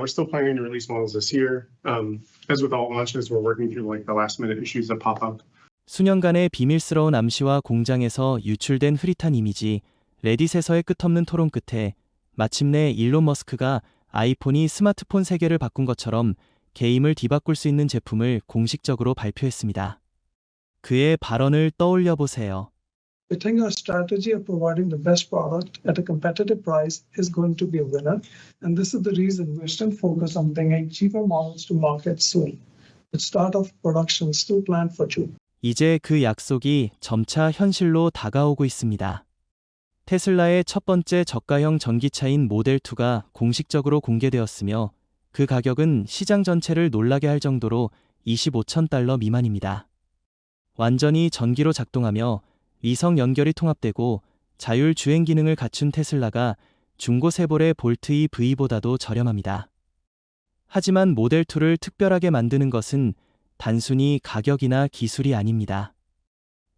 we're still planning to release models this year. As with all launches, we're working through like the last minute issues that pop up. 수년간의 비밀스러운 암시와 공장에서 유출된 흐릿한 이미지, 레딧에서의 끝없는 토론 끝에 마침내 일론 머스크가 아이폰이 스마트폰 세계를 바꾼 것처럼 게임을 뒤바꿀 수 있는 제품을 공식적으로 발표했습니다. 그의 발언을 떠올려 보세요. I think our strategy of providing the best product at a competitive price is going to be a winner, and this is the reason we're still focused on bringing cheaper models to market soon. The start of production is still planned for June. 이제 그 약속이 점차 현실로 다가오고 있습니다. 테슬라의 첫 번째 저가형 전기차인 모델2가 공식적으로 공개되었으며 그 가격은 시장 전체를 놀라게 할 정도로 25천 달러 미만입니다. 완전히 전기로 작동하며 위성 연결이 통합되고 자율 주행 기능을 갖춘 테슬라가 중고 세볼의 볼트 EV보다도 저렴합니다. 하지만 모델2를 특별하게 만드는 것은 단순히 가격이나 기술이 아닙니다.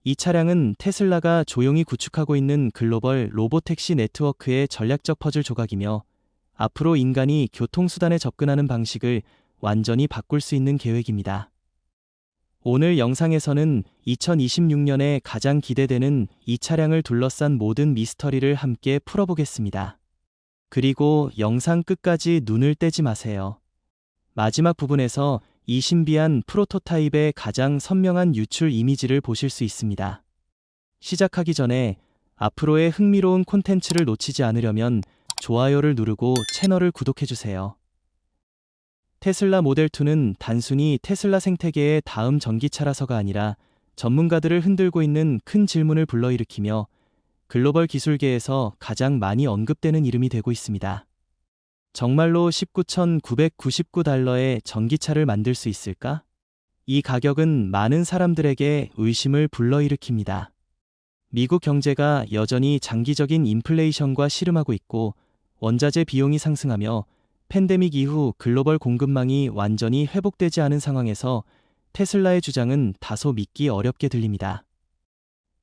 이 차량은 테슬라가 조용히 구축하고 있는 글로벌 로보택시 네트워크의 전략적 퍼즐 조각이며 앞으로 인간이 교통수단에 접근하는 방식을 완전히 바꿀 수 있는 계획입니다. 오늘 영상에서는 2026년에 가장 기대되는 이 차량을 둘러싼 모든 미스터리를 함께 풀어보겠습니다. 그리고 영상 끝까지 눈을 떼지 마세요. 마지막 부분에서 이 신비한 프로토타입의 가장 선명한 유출 이미지를 보실 수 있습니다. 시작하기 전에 앞으로의 흥미로운 콘텐츠를 놓치지 않으려면 좋아요를 누르고 채널을 구독해주세요. 테슬라 모델2는 단순히 테슬라 생태계의 다음 전기차라서가 아니라 전문가들을 흔들고 있는 큰 질문을 불러일으키며 글로벌 기술계에서 가장 많이 언급되는 이름이 되고 있습니다. 정말로 19,999달러의 전기차를 만들 수 있을까? 이 가격은 많은 사람들에게 의심을 불러일으킵니다. 미국 경제가 여전히 장기적인 인플레이션과 씨름하고 있고 원자재 비용이 상승하며 팬데믹 이후 글로벌 공급망이 완전히 회복되지 않은 상황에서 테슬라의 주장은 다소 믿기 어렵게 들립니다.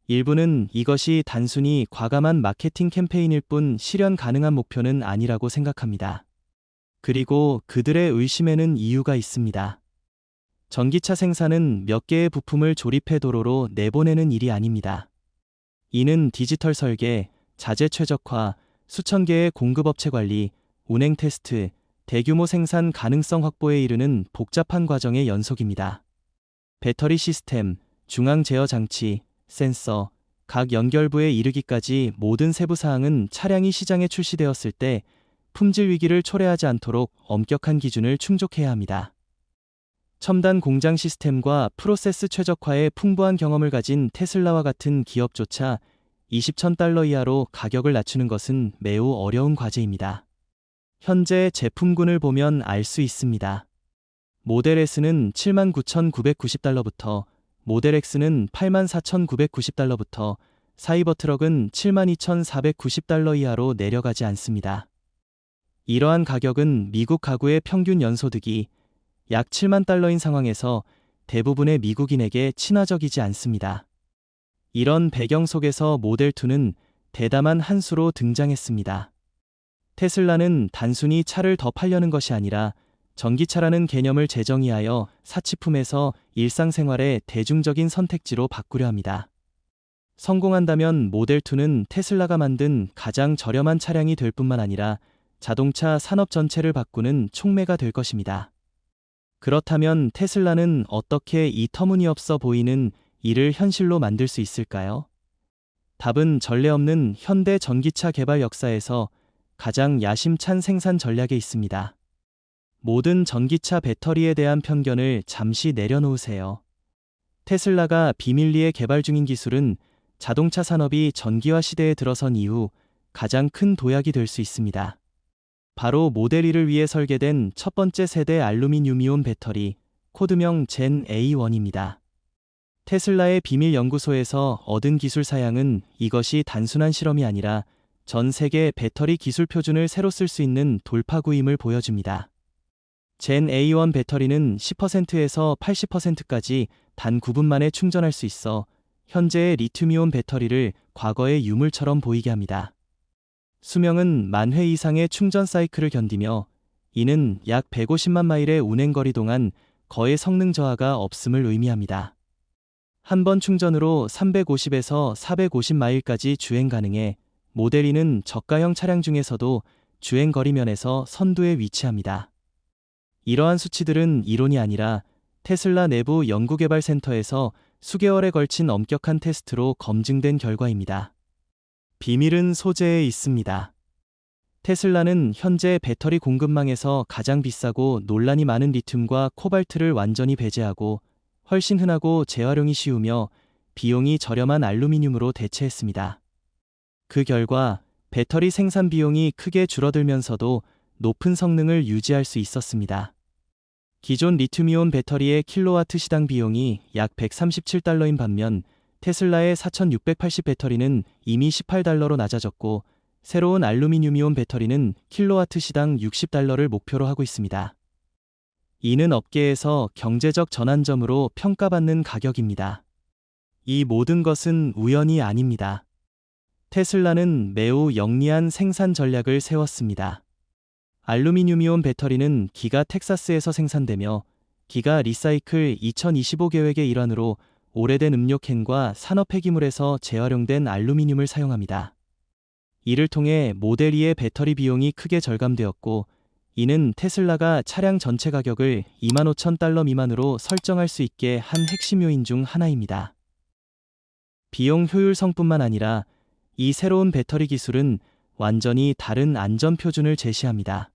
일부는 이것이 단순히 과감한 마케팅 캠페인일 뿐 실현 가능한 목표는 아니라고 생각합니다. 그리고 그들의 의심에는 이유가 있습니다. 전기차 생산은 몇 개의 부품을 조립해 도로로 내보내는 일이 아닙니다. 이는 디지털 설계, 자재 최적화, 수천 개의 공급업체 관리, 운행 테스트, 대규모 생산 가능성 확보에 이르는 복잡한 과정의 연속입니다. 배터리 시스템, 중앙 제어 장치, 센서, 각 연결부에 이르기까지 모든 세부 사항은 차량이 시장에 출시되었을 때 품질 위기를 초래하지 않도록 엄격한 기준을 충족해야 합니다. 첨단 공장 시스템과 프로세스 최적화에 풍부한 경험을 가진 테슬라와 같은 기업조차 20천 달러 이하로 가격을 낮추는 것은 매우 어려운 과제입니다. 현재 제품군을 보면 알 수 있습니다. 모델 S는 79,990달러부터, 모델 X는 84,990달러부터, 사이버트럭은 72,490달러 이하로 내려가지 않습니다. 이러한 가격은 미국 가구의 평균 연소득이 약 7만 달러인 상황에서 대부분의 미국인에게 친화적이지 않습니다. 이런 배경 속에서 모델2는 대담한 한 수로 등장했습니다. 테슬라는 단순히 차를 더 팔려는 것이 아니라 전기차라는 개념을 재정의하여 사치품에서 일상생활의 대중적인 선택지로 바꾸려 합니다. 성공한다면 모델2는 테슬라가 만든 가장 저렴한 차량이 될 뿐만 아니라 자동차 산업 전체를 바꾸는 촉매가 될 것입니다. 그렇다면 테슬라는 어떻게 이 터무니없어 보이는 일을 현실로 만들 수 있을까요? 답은 전례 없는 현대 전기차 개발 역사에서 가장 야심찬 생산 전략에 있습니다. 모든 전기차 배터리에 대한 편견을 잠시 내려놓으세요. 테슬라가 비밀리에 개발 중인 기술은 자동차 산업이 전기화 시대에 들어선 이후 가장 큰 도약이 될 수 있습니다. 바로 모델 2를 위해 설계된 첫 번째 세대 알루미늄이온 배터리, 코드명 젠 A1입니다. 테슬라의 비밀 연구소에서 얻은 기술 사양은 이것이 단순한 실험이 아니라 전 세계 배터리 기술 표준을 새로 쓸 수 있는 돌파구임을 보여줍니다. 젠 A1 배터리는 10%에서 80%까지 단 9분 만에 충전할 수 있어 현재의 리튬이온 배터리를 과거의 유물처럼 보이게 합니다. 수명은 10,000회 이상의 충전 사이클을 견디며 이는 약 150만 마일의 운행거리 동안 거의 성능 저하가 없음을 의미합니다. 한 번 충전으로 350에서 450마일까지 주행 가능해 모델 E는 저가형 차량 중에서도 주행거리 면에서 선두에 위치합니다. 이러한 수치들은 이론이 아니라 테슬라 내부 연구개발센터에서 수개월에 걸친 엄격한 테스트로 검증된 결과입니다. 비밀은 소재에 있습니다. 테슬라는 현재 배터리 공급망에서 가장 비싸고 논란이 많은 리튬과 코발트를 완전히 배제하고 훨씬 흔하고 재활용이 쉬우며 비용이 저렴한 알루미늄으로 대체했습니다. 그 결과 배터리 생산 비용이 크게 줄어들면서도 높은 성능을 유지할 수 있었습니다. 기존 리튬이온 배터리의 킬로와트 시당 비용이 약 137달러인 반면 테슬라의 4680 배터리는 이미 18달러로 낮아졌고 새로운 알루미늄이온 배터리는 킬로와트 시당 60달러를 목표로 하고 있습니다. 이는 업계에서 경제적 전환점으로 평가받는 가격입니다. 이 모든 것은 우연이 아닙니다. 테슬라는 매우 영리한 생산 전략을 세웠습니다. 알루미늄이온 배터리는 기가 텍사스에서 생산되며 기가 리사이클 2025 계획의 일환으로 오래된 음료캔과 산업 폐기물에서 재활용된 알루미늄을 사용합니다. 이를 통해 모델 E의 배터리 비용이 크게 절감되었고 이는 테슬라가 차량 전체 가격을 25,000달러 미만으로 설정할 수 있게 한 핵심 요인 중 하나입니다. 비용 효율성뿐만 아니라 이 새로운 배터리 기술은 완전히 다른 안전 표준을 제시합니다.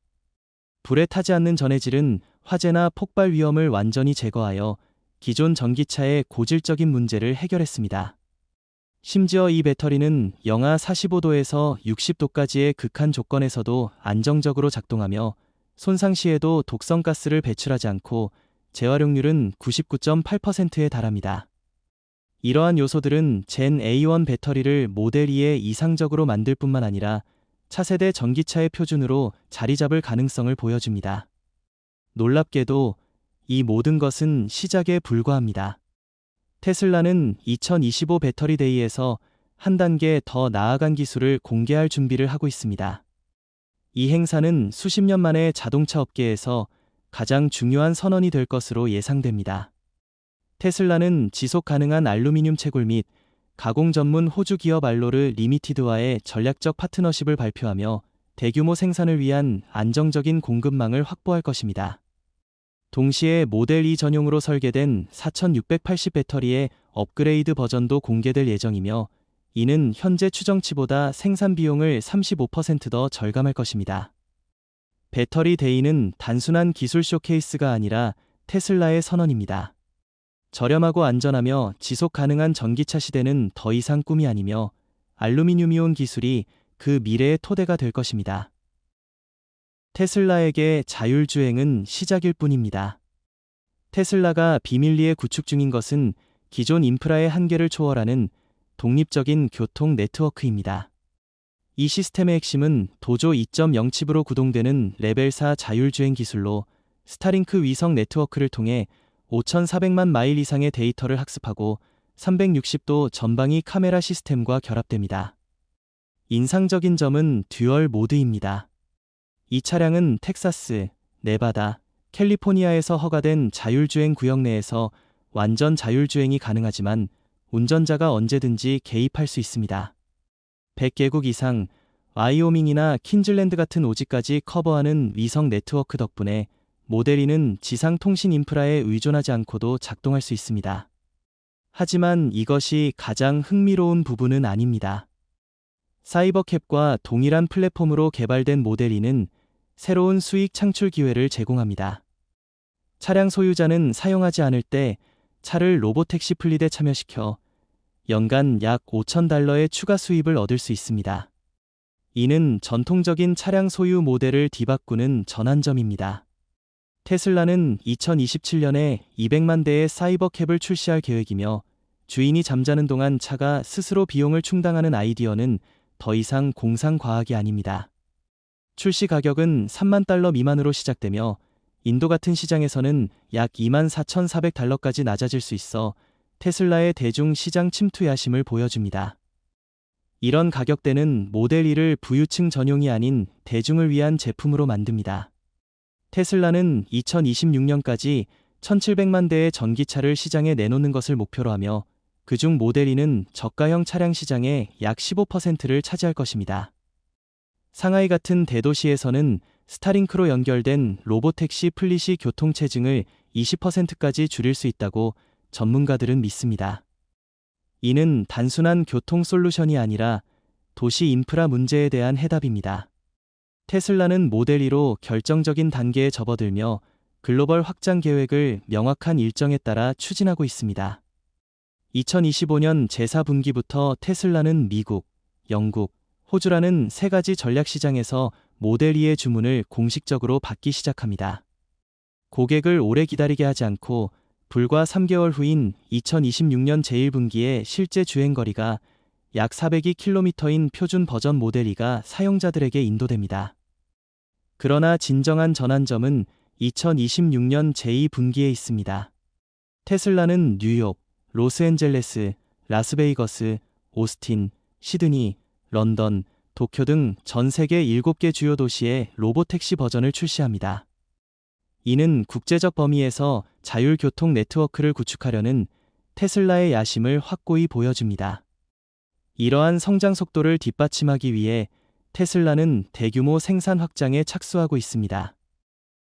불에 타지 않는 전해질은 화재나 폭발 위험을 완전히 제거하여 기존 전기차의 고질적인 문제를 해결했습니다. 심지어 이 배터리는 영하 45도에서 60도까지의 극한 조건에서도 안정적으로 작동하며 손상 시에도 독성가스를 배출하지 않고 재활용률은 99.8%에 달합니다. 이러한 요소들은 젠 A1 배터리를 모델 E에 이상적으로 만들 뿐만 아니라 차세대 전기차의 표준으로 자리 잡을 가능성을 보여줍니다. 놀랍게도 이 모든 것은 시작에 불과합니다. 테슬라는 2025 배터리 데이에서 한 단계 더 나아간 기술을 공개할 준비를 하고 있습니다. 이 행사는 수십 년 만에 자동차 업계에서 가장 중요한 선언이 될 것으로 예상됩니다. 테슬라는 지속 가능한 알루미늄 채굴 및 가공 전문 호주 기업 알로르 리미티드와의 전략적 파트너십을 발표하며 대규모 생산을 위한 안정적인 공급망을 확보할 것입니다. 동시에 모델 E 전용으로 설계된 4680 배터리의 업그레이드 버전도 공개될 예정이며 이는 현재 추정치보다 생산 비용을 35% 더 절감할 것입니다. 배터리 데이는 단순한 기술 쇼케이스가 아니라 테슬라의 선언입니다. 저렴하고 안전하며 지속 가능한 전기차 시대는 더 이상 꿈이 아니며 알루미늄이온 기술이 그 미래의 토대가 될 것입니다. 테슬라에게 자율주행은 시작일 뿐입니다. 테슬라가 비밀리에 구축 중인 것은 기존 인프라의 한계를 초월하는 독립적인 교통 네트워크입니다. 이 시스템의 핵심은 도조 2.0 칩으로 구동되는 레벨 4 자율주행 기술로 스타링크 위성 네트워크를 통해 5,400만 마일 이상의 데이터를 학습하고 360도 전방위 카메라 시스템과 결합됩니다. 인상적인 점은 듀얼 모드입니다. 이 차량은 텍사스, 네바다, 캘리포니아에서 허가된 자율주행 구역 내에서 완전 자율주행이 가능하지만 운전자가 언제든지 개입할 수 있습니다. 100개국 이상, 와이오밍이나 퀸즐랜드 같은 오지까지 커버하는 위성 네트워크 덕분에 모델 E는 지상 통신 인프라에 의존하지 않고도 작동할 수 있습니다. 하지만 이것이 가장 흥미로운 부분은 아닙니다. 사이버캡과 동일한 플랫폼으로 개발된 모델 E는 새로운 수익 창출 기회를 제공합니다. 차량 소유자는 사용하지 않을 때 차를 로보택시 플릿에 참여시켜 연간 약 $5,000의 추가 수입을 얻을 수 있습니다. 이는 전통적인 차량 소유 모델을 뒤바꾸는 전환점입니다. 테슬라는 2027년에 200만 대의 사이버캡을 출시할 계획이며 주인이 잠자는 동안 차가 스스로 비용을 충당하는 아이디어는 더 이상 공상과학이 아닙니다. 출시 가격은 $30,000 미만으로 시작되며 인도 같은 시장에서는 약 24,400달러까지 낮아질 수 있어 테슬라의 대중 시장 침투 야심을 보여줍니다. 이런 가격대는 모델 E를 부유층 전용이 아닌 대중을 위한 제품으로 만듭니다. 테슬라는 2026년까지 1,700만 대의 전기차를 시장에 내놓는 것을 목표로 하며 그중 모델 E는 저가형 차량 시장의 약 15%를 차지할 것입니다. 상하이 같은 대도시에서는 스타링크로 연결된 로보택시 플릿이 교통체증을 20%까지 줄일 수 있다고 전문가들은 믿습니다. 이는 단순한 교통 솔루션이 아니라 도시 인프라 문제에 대한 해답입니다. 테슬라는 모델 E로 결정적인 단계에 접어들며 글로벌 확장 계획을 명확한 일정에 따라 추진하고 있습니다. 2025년 제4분기부터 테슬라는 미국, 영국, 호주라는 세 가지 전략 시장에서 모델 E의 주문을 공식적으로 받기 시작합니다. 고객을 오래 기다리게 하지 않고 불과 3개월 후인 2026년 제1분기에 실제 주행거리가 약 402km인 표준 버전 모델 E가 사용자들에게 인도됩니다. 그러나 진정한 전환점은 2026년 제2분기에 있습니다. 테슬라는 뉴욕, 로스앤젤레스, 라스베이거스, 오스틴, 시드니, 런던, 도쿄 등 전 세계 7개 주요 도시에 로보택시 버전을 출시합니다. 이는 국제적 범위에서 자율교통 네트워크를 구축하려는 테슬라의 야심을 확고히 보여줍니다. 이러한 성장 속도를 뒷받침하기 위해 테슬라는 대규모 생산 확장에 착수하고 있습니다.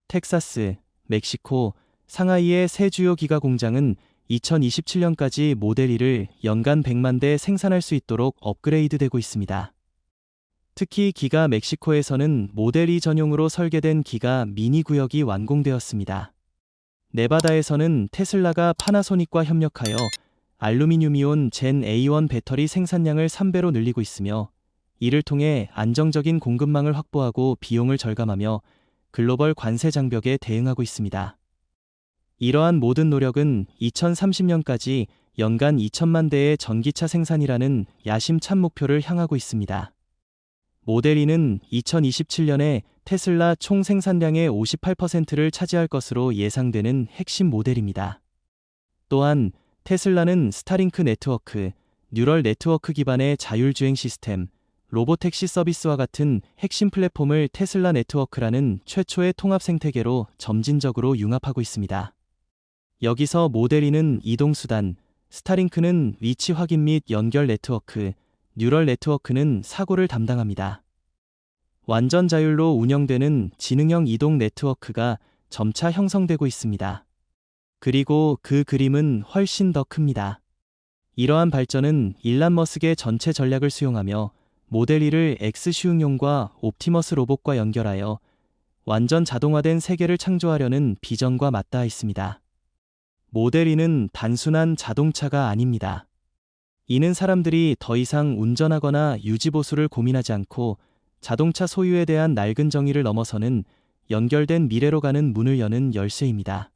텍사스, 멕시코, 상하이의 세 주요 기가 공장은 2027년까지 모델 E를 연간 100만 대 생산할 수 있도록 업그레이드되고 있습니다. 특히 기가 멕시코에서는 모델 E 전용으로 설계된 기가 미니 구역이 완공되었습니다. 네바다에서는 테슬라가 파나소닉과 협력하여 알루미늄이온 젠 A1 배터리 생산량을 3배로 늘리고 있으며 이를 통해 안정적인 공급망을 확보하고 비용을 절감하며 글로벌 관세 장벽에 대응하고 있습니다. 이러한 모든 노력은 2030년까지 연간 2천만 대의 전기차 생산이라는 야심찬 목표를 향하고 있습니다. 모델 E는 2027년에 테슬라 총 생산량의 58%를 차지할 것으로 예상되는 핵심 모델입니다. 또한 테슬라는 스타링크 네트워크, 뉴럴 네트워크 기반의 자율주행 시스템, 로보택시 서비스와 같은 핵심 플랫폼을 테슬라 네트워크라는 최초의 통합 생태계로 점진적으로 융합하고 있습니다. 여기서 모델 E는 이동수단, 스타링크는 위치 확인 및 연결 네트워크, 뉴럴 네트워크는 사고를 담당합니다. 완전 자율로 운영되는 지능형 이동 네트워크가 점차 형성되고 있습니다. 그리고 그 그림은 훨씬 더 큽니다. 이러한 발전은 일란 머스크의 전체 전략을 수용하며 모델 E를 X슈응용과 옵티머스 로봇과 연결하여 완전 자동화된 세계를 창조하려는 비전과 맞닿아 있습니다. 모델 E는 단순한 자동차가 아닙니다. 이는 사람들이 더 이상 운전하거나 유지보수를 고민하지 않고 자동차 소유에 대한 낡은 정의를 넘어서는 연결된 미래로 가는 문을 여는 열쇠입니다.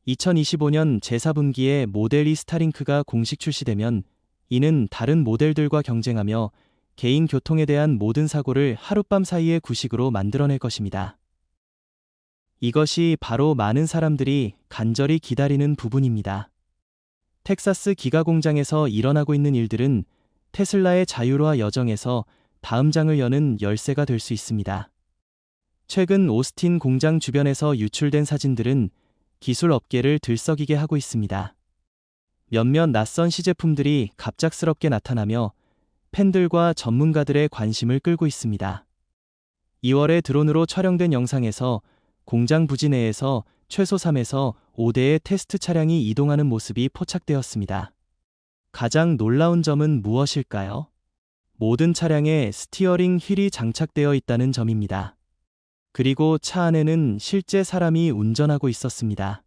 2025년 제4분기에 모델 E 스타링크가 공식 출시되면 이는 다른 모델들과 경쟁하며 개인 교통에 대한 모든 사고를 하룻밤 사이에 구식으로 만들어낼 것입니다. 이것이 바로 많은 사람들이 간절히 기다리는 부분입니다. 텍사스 기가 공장에서 일어나고 있는 일들은 테슬라의 자율화 여정에서 다음 장을 여는 열쇠가 될 수 있습니다. 최근 오스틴 공장 주변에서 유출된 사진들은 기술 업계를 들썩이게 하고 있습니다. 몇몇 낯선 시제품들이 갑작스럽게 나타나며 팬들과 전문가들의 관심을 끌고 있습니다. 2월에 드론으로 촬영된 영상에서 공장 부지 내에서 최소 3에서 5대의 테스트 차량이 이동하는 모습이 포착되었습니다. 가장 놀라운 점은 무엇일까요? 모든 차량에 스티어링 휠이 장착되어 있다는 점입니다. 그리고 차 안에는 실제 사람이 운전하고 있었습니다.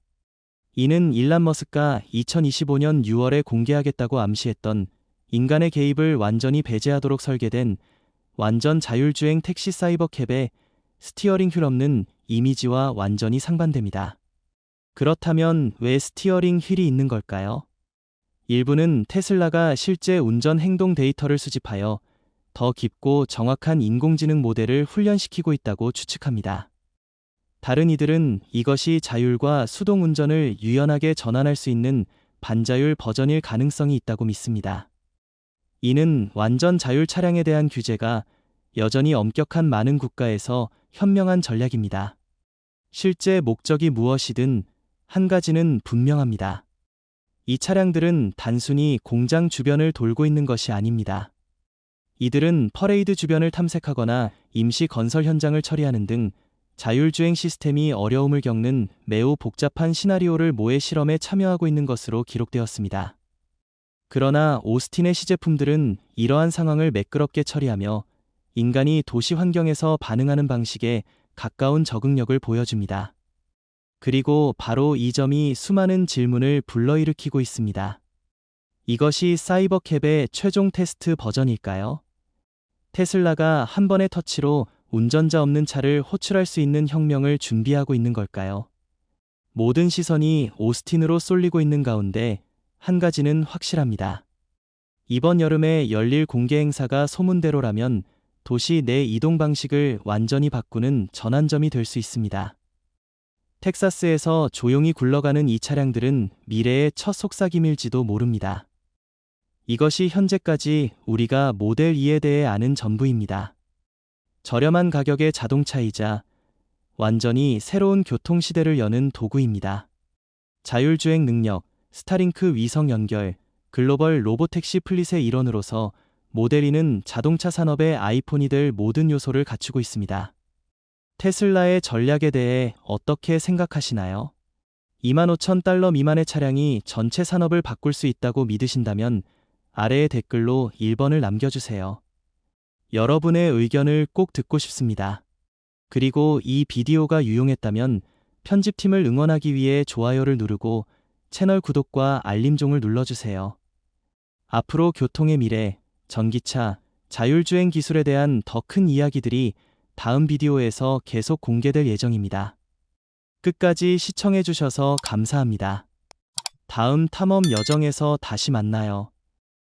이는 일란 머스크가 2025년 6월에 공개하겠다고 암시했던 인간의 개입을 완전히 배제하도록 설계된 완전 자율주행 택시 사이버캡의 스티어링 휠 없는 이미지와 완전히 상반됩니다. 그렇다면 왜 스티어링 휠이 있는 걸까요? 일부는 테슬라가 실제 운전 행동 데이터를 수집하여 더 깊고 정확한 인공지능 모델을 훈련시키고 있다고 추측합니다. 다른 이들은 이것이 자율과 수동 운전을 유연하게 전환할 수 있는 반자율 버전일 가능성이 있다고 믿습니다. 이는 완전 자율 차량에 대한 규제가 여전히 엄격한 많은 국가에서 현명한 전략입니다. 실제 목적이 무엇이든 한 가지는 분명합니다. 이 차량들은 단순히 공장 주변을 돌고 있는 것이 아닙니다. 이들은 퍼레이드 주변을 탐색하거나 임시 건설 현장을 처리하는 등 자율주행 시스템이 어려움을 겪는 매우 복잡한 시나리오를 모의 실험에 참여하고 있는 것으로 기록되었습니다. 그러나 오스틴의 시제품들은 이러한 상황을 매끄럽게 처리하며 인간이 도시 환경에서 반응하는 방식에 가까운 적응력을 보여줍니다. 그리고 바로 이 점이 수많은 질문을 불러일으키고 있습니다. 이것이 사이버캡의 최종 테스트 버전일까요? 테슬라가 한 번의 터치로 운전자 없는 차를 호출할 수 있는 혁명을 준비하고 있는 걸까요? 모든 시선이 오스틴으로 쏠리고 있는 가운데 한 가지는 확실합니다. 이번 여름에 열릴 공개 행사가 소문대로라면 도시 내 이동 방식을 완전히 바꾸는 전환점이 될 수 있습니다. 텍사스에서 조용히 굴러가는 이 차량들은 미래의 첫 속삭임일지도 모릅니다. 이것이 현재까지 우리가 모델 2에 대해 아는 전부입니다. 저렴한 가격의 자동차이자 완전히 새로운 교통시대를 여는 도구입니다. 자율주행 능력, 스타링크 위성 연결, 글로벌 로보택시 플릿의 일원으로서 모델 2는 자동차 산업의 아이폰이 될 모든 요소를 갖추고 있습니다. 테슬라의 전략에 대해 어떻게 생각하시나요? 25,000달러 미만의 차량이 전체 산업을 바꿀 수 있다고 믿으신다면 아래의 댓글로 1번을 남겨주세요. 여러분의 의견을 꼭 듣고 싶습니다. 그리고 이 비디오가 유용했다면 편집팀을 응원하기 위해 좋아요를 누르고 채널 구독과 알림종을 눌러주세요. 앞으로 교통의 미래, 전기차, 자율주행 기술에 대한 더 큰 이야기들이 다음 비디오에서 계속 공개될 예정입니다. 끝까지 시청해주셔서 감사합니다. 다음 탐험 여정에서 다시 만나요.